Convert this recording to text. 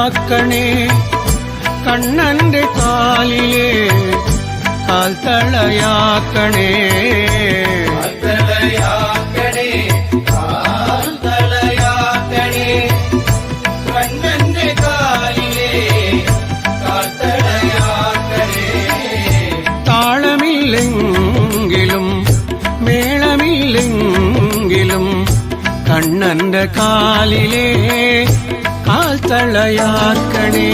തളയാക്കണേ കണ്ണന്റെ കാലിലെ കാൽ തളയാക്കണേ താളമില്ലെങ്കിലും മേളമില്ലെങ്കിലും കണ്ണന്റെ കാലിലെ കാൽ തളയാക്കണേ